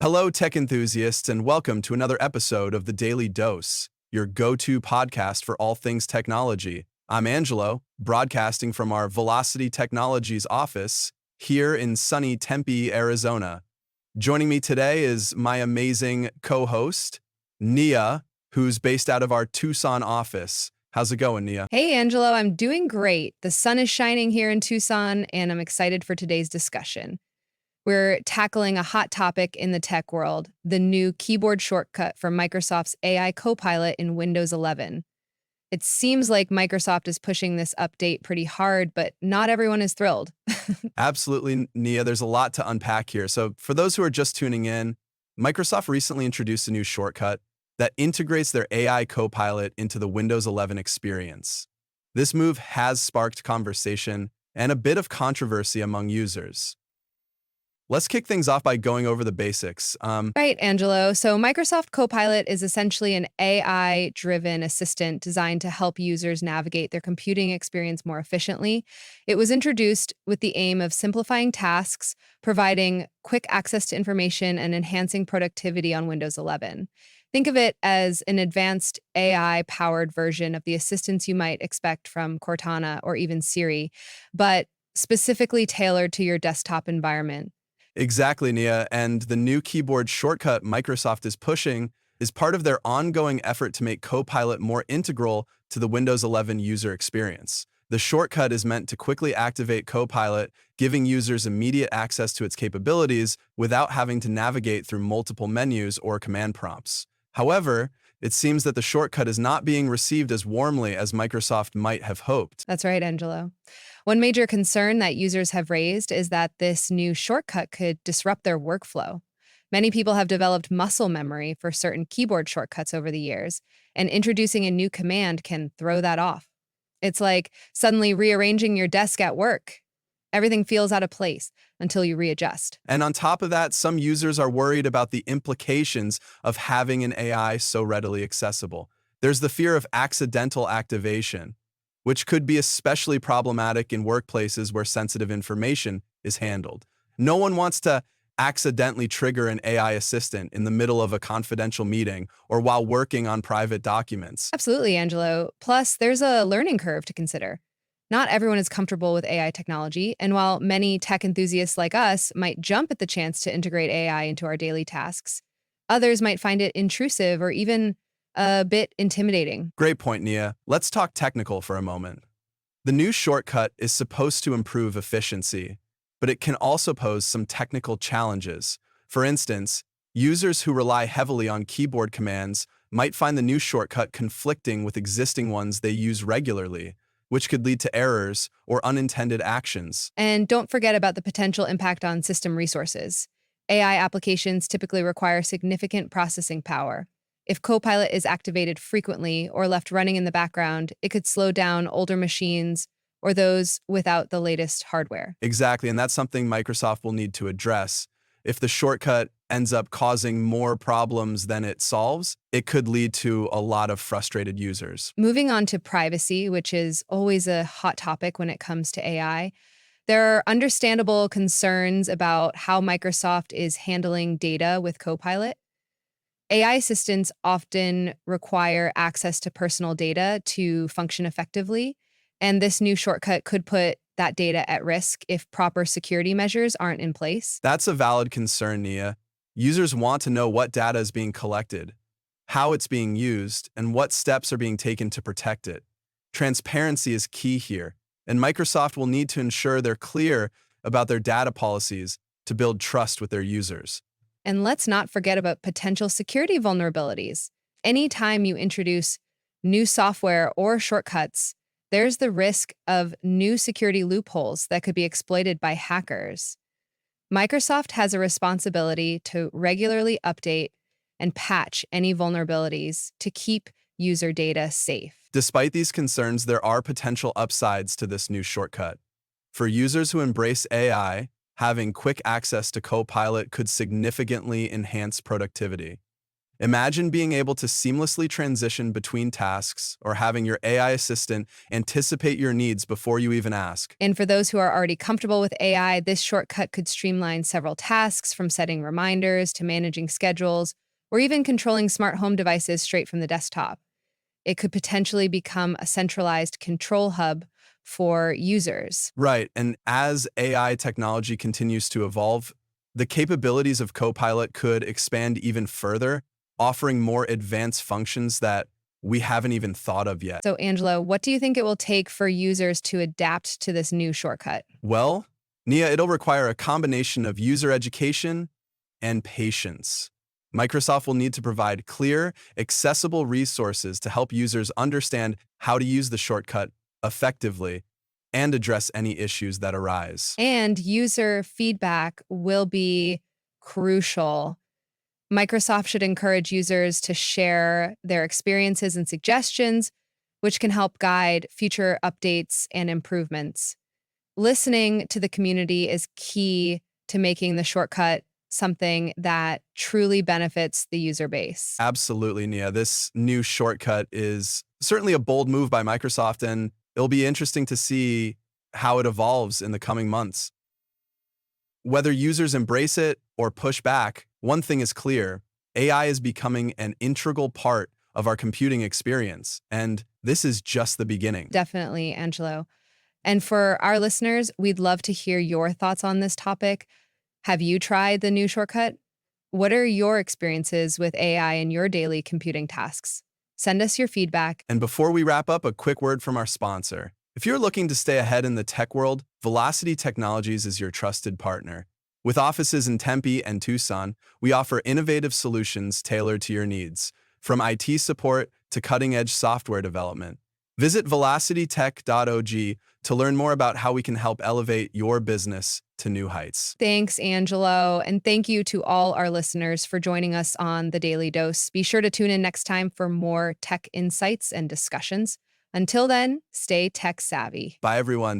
Hello, tech enthusiasts, and welcome to another episode of The Daily Dose, your go-to podcast for all things technology. I'm Angelo, broadcasting from our Velocity Technologies office here in sunny Tempe, Arizona. Joining me today is my amazing co-host, Nia, who's based out of our Tucson office. How's it going, Nia? Hey, Angelo, I'm doing great. The sun is shining here in Tucson, and I'm excited for today's discussion. We're tackling a hot topic in the tech world, the new keyboard shortcut for Microsoft's AI Copilot in Windows 11. It seems like Microsoft is pushing this update pretty hard, but not everyone is thrilled. Absolutely, Nia. There's a lot to unpack here. So, for those who are just tuning in, Microsoft recently introduced a new shortcut that integrates their AI Copilot into the Windows 11 experience. This move has sparked conversation and a bit of controversy among users. Let's kick things off by going over the basics. Right, Angelo. So, Microsoft Copilot is essentially an AI driven assistant designed to help users navigate their computing experience more efficiently. It was introduced with the aim of simplifying tasks, providing quick access to information, and enhancing productivity on Windows 11. Think of it as an advanced AI powered version of the assistants you might expect from Cortana or even Siri, but specifically tailored to your desktop environment. Exactly, Nia. And the new keyboard shortcut Microsoft is pushing is part of their ongoing effort to make Copilot more integral to the Windows 11 user experience. The shortcut is meant to quickly activate Copilot, giving users immediate access to its capabilities without having to navigate through multiple menus or command prompts. However, it seems that the shortcut is not being received as warmly as Microsoft might have hoped. That's right, Angelo. One major concern that users have raised is that this new shortcut could disrupt their workflow. Many people have developed muscle memory for certain keyboard shortcuts over the years, and introducing a new command can throw that off. It's like suddenly rearranging your desk at work. Everything feels out of place until you readjust. And on top of that, some users are worried about the implications of having an AI so readily accessible. There's the fear of accidental activation, which could be especially problematic in workplaces where sensitive information is handled. No one wants to accidentally trigger an AI assistant in the middle of a confidential meeting or while working on private documents. Absolutely, Angelo. Plus, there's a learning curve to consider. Not everyone is comfortable with AI technology, and while many tech enthusiasts like us might jump at the chance to integrate AI into our daily tasks, others might find it intrusive or even a bit intimidating. Great point, Nia. Let's talk technical for a moment. The new shortcut is supposed to improve efficiency, but it can also pose some technical challenges. For instance, users who rely heavily on keyboard commands might find the new shortcut conflicting with existing ones they use regularly, which could lead to errors or unintended actions. And don't forget about the potential impact on system resources. AI applications typically require significant processing power. If Copilot is activated frequently or left running in the background, it could slow down older machines or those without the latest hardware. Exactly, and that's something Microsoft will need to address. If the shortcut ends up causing more problems than it solves, it could lead to a lot of frustrated users. Moving on to privacy, which is always a hot topic when it comes to AI, there are understandable concerns about how Microsoft is handling data with Copilot. AI assistants often require access to personal data to function effectively, and this new shortcut could put that data at risk if proper security measures aren't in place. That's a valid concern, Nia. Users want to know what data is being collected, how it's being used, and what steps are being taken to protect it. Transparency is key here, and Microsoft will need to ensure they're clear about their data policies to build trust with their users. And let's not forget about potential security vulnerabilities. Anytime you introduce new software or shortcuts, there's the risk of new security loopholes that could be exploited by hackers. Microsoft has a responsibility to regularly update and patch any vulnerabilities to keep user data safe. Despite these concerns, there are potential upsides to this new shortcut. For users who embrace AI, having quick access to Copilot could significantly enhance productivity. Imagine being able to seamlessly transition between tasks or having your AI assistant anticipate your needs before you even ask. And for those who are already comfortable with AI, this shortcut could streamline several tasks from setting reminders to managing schedules or even controlling smart home devices straight from the desktop. It could potentially become a centralized control hub for users. Right, and as AI technology continues to evolve, the capabilities of Copilot could expand even further, offering more advanced functions that we haven't even thought of yet. So, Angelo, what do you think it will take for users to adapt to this new shortcut? Well, Nia, it'll require a combination of user education and patience. Microsoft will need to provide clear, accessible resources to help users understand how to use the shortcut effectively and address any issues that arise. And user feedback will be crucial. Microsoft should encourage users to share their experiences and suggestions, which can help guide future updates and improvements. Listening to the community is key to making the shortcut something that truly benefits the user base. Absolutely, Nia. This new shortcut is certainly a bold move by Microsoft, and it'll be interesting to see how it evolves in the coming months. Whether users embrace it or push back, one thing is clear: AI is becoming an integral part of our computing experience, and this is just the beginning. Definitely, Angelo. And for our listeners, we'd love to hear your thoughts on this topic. Have you tried the new shortcut? What are your experiences with AI in your daily computing tasks? Send us your feedback. And before we wrap up, a quick word from our sponsor. If you're looking to stay ahead in the tech world, Velocity Technologies is your trusted partner. With offices in Tempe and Tucson, we offer innovative solutions tailored to your needs, from IT support to cutting-edge software development. Visit velocitytech.og to learn more about how we can help elevate your business to new heights. Thanks, Angelo. And thank you to all our listeners for joining us on The Daily Dose. Be sure to tune in next time for more tech insights and discussions. Until then, stay tech savvy. Bye, everyone.